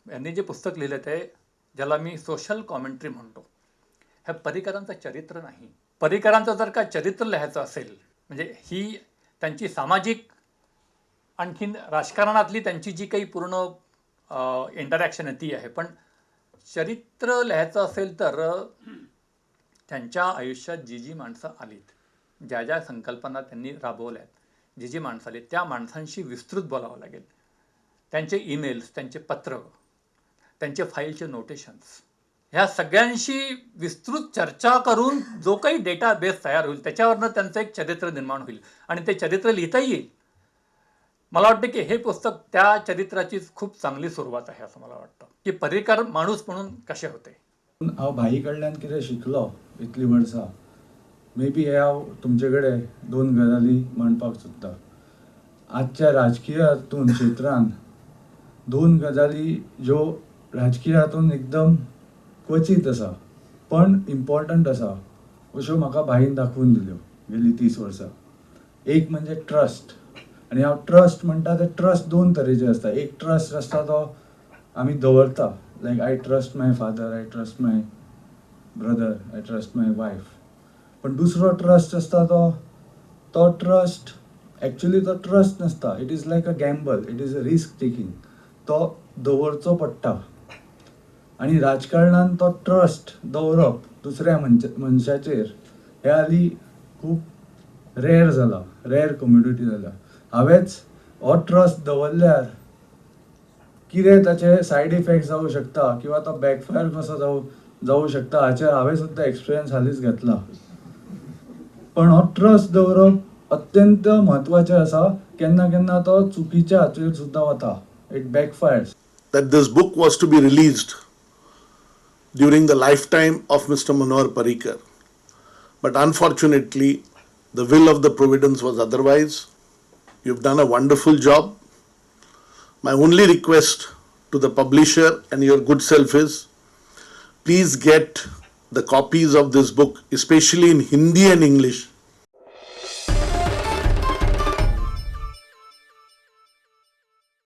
यांनी जे पुस्तक लिहिलं ते ज्याला मी सोशल कॉमेंट्री म्हणतो, हे पर्रिकरांचं चरित्र नाही. पर्रिकरांचं जर का चरित्र लिहायचं असेल, म्हणजे ही त्यांची सामाजिक आणखीन राजकारणातली त्यांची जी काही पूर्ण इंटरॅक्शन आहे ती आहे, पण चरित्र लिहायचं असेल तर त्यांच्या आयुष्यात जी जी माणसं आलीत, ज्या ज्या संकल्पना त्यांनी राबवल्यात, जी जी माणसं आली त्या माणसांशी विस्तृत बोलावं लागेल. त्यांचे ईमेल्स, त्यांचे पत्र, त्यांचे फाईलचे नोटेशन्स, ह्या सगळ्यांशी विस्तृत चर्चा करून जो काही डेटाबेस तयार होईल त्याच्यावरनं त्यांचं एक चरित्र निर्माण होईल आणि ते चरित्र लिहिता येईल. मला वाटतं की हे पुस्तक त्या चरित्राची खूप चांगली सुरुवात आहे असं मला वाटतं, की पर्रिकर माणूस म्हणून कसे होते. हांव भाई कडल्यान कितें शिकलो इतलीं वर्सां, मे बी हे हांव तुमचे कडेन 2 गजाली म्हणपाक सोदतां. आजच्या राजकीय हातूंत क्षेत्रांत 2 गजाली ज्यो राजकीय हातूंत एकदम क्वचित आसा पण इम्पॉर्टंट आसा अश्यो म्हाका भाईन दाखवून दिल्यो गेलीं 30 वर्सां. एक म्हणजे ट्रस्ट, आनी हांव ट्रस्ट म्हणटा ते ट्रस्ट 2 तरेचे आसता. एक ट्रस्ट आसता तो आमी दवरता, like I trust my father, I trust my brother, I trust my wife. पण दुसरो ट्रस्ट आसता तो ट्रस्ट एक्चुअली तो ट्रस्ट नासता. It is like a gamble, it is a risk taking. तो दवरचो पडटा आनी राजकारणांत तो ट्रस्ट दवरप दुसऱ्या मनशाचेर हे हालीं खूब रेर जाला, रेर कम्युनिटी जाला. हांवेंच हो ट्रस्ट दवरल्यार कितें ताचे सायड इफेक्ट्स जावं शकता किंवा तो बॅकफायर कसो जावं शकता हाचेर हांवें सुद्दां एक्सपिरियन्स हालींच घेतला. पण हो ट्रस्ट दवरप अत्यंत म्हत्वाचें आसा. केन्ना केन्ना तो चुकीच्या हाचेर सुद्दां वता. It बॅकफायर्स. That this book was to be released during the lifetime of Mr. Manohar Parrikar. But unfortunately, the will of the providence was otherwise. You've done a wonderful job. My only request to the publisher and your good self is, please get the copies of this book, especially in Hindi and English,